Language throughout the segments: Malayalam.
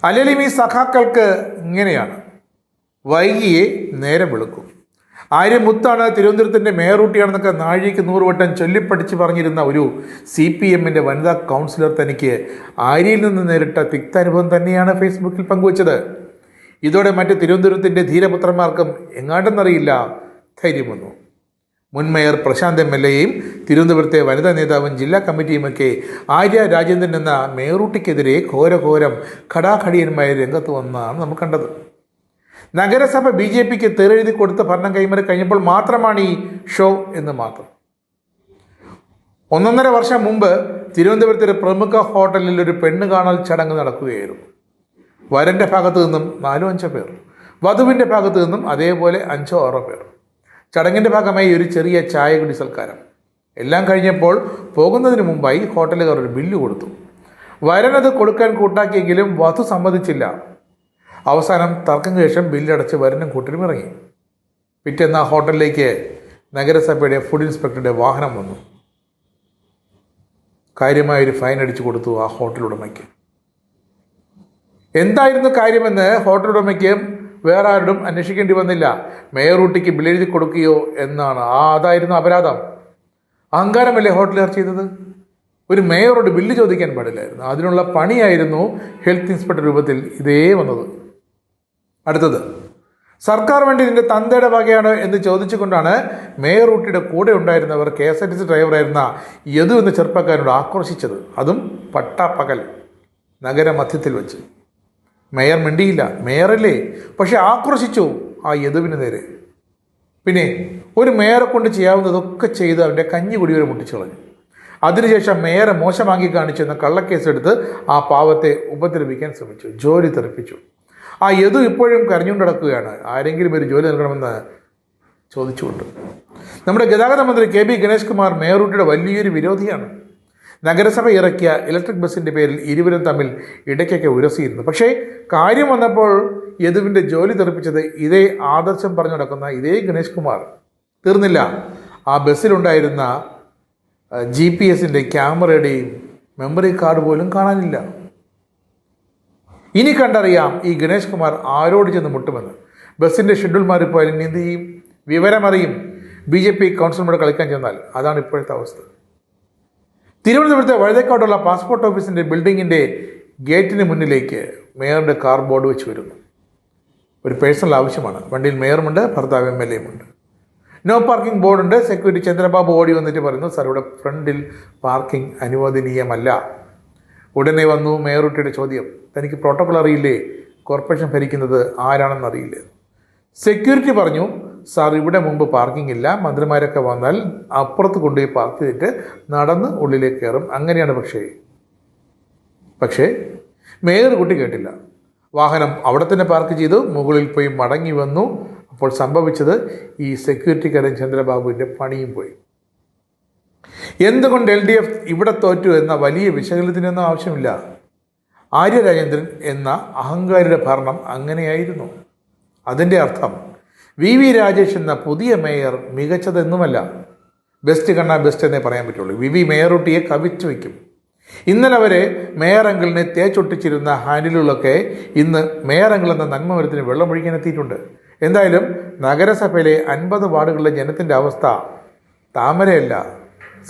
അല്ലെങ്കിലും ഈ സഖാക്കൾക്ക് ഇങ്ങനെയാണ്, വൈകിയേ നേരം വെളുക്കും. ആര്യമുത്താണ് തിരുവനന്തപുരത്തിൻ്റെ മേയറൂട്ടിയാണെന്നൊക്കെ നാഴിക്ക് 100 വട്ടം ചൊല്ലിപ്പടിച്ച് പറഞ്ഞിരുന്ന ഒരു CPM-ൻ്റെ വനിതാ കൗൺസിലർ തനിക്ക് ആര്യയിൽ നിന്ന് നേരിട്ട തിക്താനുഭവം തന്നെയാണ് ഫേസ്ബുക്കിൽ പങ്കുവച്ചത്. ഇതോടെ മറ്റ് തിരുവനന്തപുരത്തിൻ്റെ ധീരപുത്രന്മാർക്കും എങ്ങാണ്ടെന്നറിയില്ല ധൈര്യം വന്നു. മുൻ മേയർ പ്രശാന്ത് MLA-യും തിരുവനന്തപുരത്തെ വനിതാ നേതാവും ജില്ലാ കമ്മിറ്റിയുമൊക്കെ ആര്യ രാജേന്ദ്രൻ എന്ന മേയറൂട്ടിക്കെതിരെ ഘോരഘോരം ഘടാഘടിയന്മാരെ രംഗത്ത് വന്നാണ് നമുക്ക് കണ്ടത്. നഗരസഭ BJP-ക്ക് തെരെഴുതി കൊടുത്ത് ഭരണം കൈമാറി കഴിഞ്ഞപ്പോൾ മാത്രമാണ് ഈ ഷോ എന്ന് മാത്രം. 1.5 വർഷം മുമ്പ് തിരുവനന്തപുരത്തെ ഒരു പ്രമുഖ ഹോട്ടലിൽ ഒരു പെണ്ണ് കാണൽ ചടങ്ങ് നടക്കുകയായിരുന്നു. വരൻ്റെ ഭാഗത്തു നിന്നും 4-5 പേർ, വധുവിൻ്റെ ഭാഗത്തു നിന്നും അതേപോലെ 5-6 പേർ. ചടങ്ങിൻ്റെ ഭാഗമായി ഒരു ചെറിയ ചായ കുടി സൽക്കാരം. എല്ലാം കഴിഞ്ഞപ്പോൾ പോകുന്നതിന് മുമ്പായി ഹോട്ടലുകാർ ഒരു ബില്ല് കൊടുത്തു. വരനത് കൊടുക്കാൻ കൂട്ടാക്കിയെങ്കിലും വധു സമ്മതിച്ചില്ല. അവസാനം തർക്കം ശേഷം ബില്ലടച്ച് വരനും കൂട്ടരും ഇറങ്ങി. പിറ്റേന്ന് ആ ഹോട്ടലിലേക്ക് നഗരസഭയുടെ ഫുഡ് ഇൻസ്പെക്ടറുടെ വാഹനം വന്നു. കാര്യമായൊരു ഫൈൻ അടിച്ചു കൊടുത്തു ആ ഹോട്ടൽ ഉടമയ്ക്ക്. എന്തായിരുന്നു കാര്യമെന്ന് ഹോട്ടൽ ഉടമയ്ക്ക് വേറെ ആരോടും അന്വേഷിക്കേണ്ടി വന്നില്ല. മേയറൂട്ടിക്ക് ബില്ലെഴുതി കൊടുക്കുകയോ എന്നാണ്. അതായിരുന്നു അപരാധം. അഹങ്കാരമല്ലേ ഹോട്ടലുകാർ ചെയ്തത്? ഒരു മേയറോട് ബില്ല് ചോദിക്കാൻ പാടില്ലായിരുന്നു. അതിനുള്ള പണിയായിരുന്നു ഹെൽത്ത് ഇൻസ്പെക്ടർ രൂപത്തിൽ ഇതേ വന്നത്. അടുത്തത്, സർക്കാർ വണ്ടി ഇതിൻ്റെ തന്തയുടെ വകയാണ് എന്ന് ചോദിച്ചുകൊണ്ടാണ് മേയറൂട്ടിയുടെ കൂടെ ഉണ്ടായിരുന്നവർ KSRTC ഡ്രൈവറായിരുന്ന യദു എന്ന ചെറുപ്പക്കാരനോട് ആക്രോശിച്ചത്. അതും പട്ടാപ്പകൽ നഗരമധ്യത്തിൽ വെച്ച്. മേയർ മിണ്ടിയില്ല, മേയറല്ലേ, പക്ഷെ ആക്രോശിച്ചു ആ യദുവിന് നേരെ. പിന്നെ ഒരു മേയറെ കൊണ്ട് ചെയ്യാവുന്നതൊക്കെ ചെയ്ത് അവൻ്റെ കഞ്ഞികുടി വരെ മുട്ടിച്ചു കളഞ്ഞു. അതിനുശേഷം മേയറെ മോശമാക്കി കാണിച്ചെന്ന കള്ളക്കേസെടുത്ത് ആ പാവത്തെ ഉപദ്രവിക്കാൻ ശ്രമിച്ചു, ജോലി തെറിപ്പിച്ചു. ആ യദു ഇപ്പോഴും കരഞ്ഞുകൊണ്ട് നടക്കുകയാണ്, ആരെങ്കിലും ഒരു ജോലി നൽകണമെന്ന് ചോദിച്ചുകൊണ്ട്. നമ്മുടെ ഗതാഗത മന്ത്രി KB ഗണേഷ് കുമാർ മേയറൂട്ടിയുടെ വലിയൊരു വിരോധിയാണ്. നഗരസഭ ഇറക്കിയ ഇലക്ട്രിക് ബസ്സിൻ്റെ പേരിൽ ഇരുവരും തമ്മിൽ ഇടയ്ക്കൊക്കെ ഉരസിയിരുന്നു. പക്ഷേ കാര്യം വന്നപ്പോൾ യദുവിൻ്റെ ജോലി തെറിപ്പിച്ചത് ഇതേ ആദർശം പറഞ്ഞു നടക്കുന്ന ഇതേ ഗണേഷ് കുമാർ. തീർന്നില്ല, ആ ബസ്സിലുണ്ടായിരുന്ന GPS-ൻ്റെ ക്യാമറയുടെയും മെമ്മറി കാർഡ് പോലും കാണാനില്ല. ഇനി കണ്ടറിയാം ഈ ഗണേഷ് കുമാർ ആരോട് ചെന്ന് മുട്ടുമെന്ന്. ബസ്സിൻ്റെ ഷെഡ്യൂൾ മാറിപ്പോയാൽ ഇനി എന്ത് ചെയ്യും? വിവരമറിയും. BJP കൗൺസിലറോട് കളിക്കാൻ ചെന്നാൽ അതാണ് ഇപ്പോഴത്തെ അവസ്ഥ. തിരുവനന്തപുരത്തെ വഴുതേക്കാടുള്ള പാസ്പോർട്ട് ഓഫീസിൻ്റെ ബിൽഡിങ്ങിൻ്റെ ഗേറ്റിന് മുന്നിലേക്ക് മേയറുടെ കാർ ബോർഡ് വെച്ച് വരുന്നു. ഒരു പേഴ്സണൽ ആവശ്യമാണ്. വണ്ടിയിൽ മേയറുമുണ്ട്, ഭർത്താവ് MLA-യുമുണ്ട്. നോ പാർക്കിംഗ് ബോർഡുണ്ട്. സെക്യൂരിറ്റി ചന്ദ്രബാബു ഓടി വന്നിട്ട് പറയുന്നു, സാർ ഇവിടെ ഫ്രണ്ടിൽ പാർക്കിംഗ് അനുവദനീയമല്ല. ഉടനെ വന്നു മേയറൂട്ടിയുടെ ചോദ്യം, തനിക്ക് പ്രോട്ടോകോൾ അറിയില്ലേ? കോർപ്പറേഷൻ ഭരിക്കുന്നത് ആരാണെന്ന് അറിയില്ലേ? സെക്യൂരിറ്റി പറഞ്ഞു, സാർ ഇവിടെ മുമ്പ് പാർക്കിംഗ് ഇല്ല, മന്ത്രിമാരൊക്കെ വന്നാൽ അപ്പുറത്ത് കൊണ്ടുപോയി പാർക്ക് ചെയ്തിട്ട് നടന്ന് ഉള്ളിലേക്ക് കയറും, അങ്ങനെയാണ്. പക്ഷേ മേയർ കുട്ടി കേട്ടില്ല. വാഹനം അവിടെ തന്നെ പാർക്ക് ചെയ്തു, മുകളിൽ പോയി മടങ്ങി വന്നു. അപ്പോൾ സംഭവിച്ചത് ഈ സെക്യൂരിറ്റിക്കാരൻ ചന്ദ്രബാബുവിൻ്റെ പണിയും പോയി. എന്തുകൊണ്ട് LDF ഇവിടെ തോറ്റു എന്ന വലിയ വിശകലനത്തിനൊന്നും ആവശ്യമില്ല. ആര്യ രാജേന്ദ്രൻ എന്ന അഹങ്കാരിയുടെ ഭരണം അങ്ങനെയായിരുന്നു. അതിൻ്റെ അർത്ഥം VV രാജേഷ് എന്ന പുതിയ മേയർ മികച്ചതെന്നുമല്ല. ബെസ്റ്റ് കണ്ണാ ബെസ്റ്റ് എന്നേ പറയാൻ പറ്റുള്ളൂ. VV മേയറൂട്ടിയെ കവിച്ചു വയ്ക്കും. ഇന്നലെ വരെ മേയർ അങ്കിളിനെ തേച്ചൊട്ടിച്ചിരുന്ന ഹാൻഡിലുകളൊക്കെ ഇന്ന് മേയർ അങ്കിൾ എന്ന നന്മമരത്തിന് വെള്ളമൊഴിക്കാൻ എത്തിയിട്ടുണ്ട്. എന്തായാലും നഗരസഭയിലെ 50 വാർഡുകളിലെ ജനത്തിൻ്റെ അവസ്ഥ താമരയല്ല,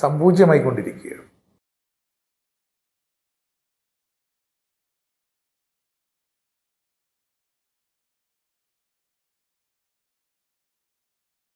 സമ്പൂജ്യമായിക്കൊണ്ടിരിക്കുകയാണ്.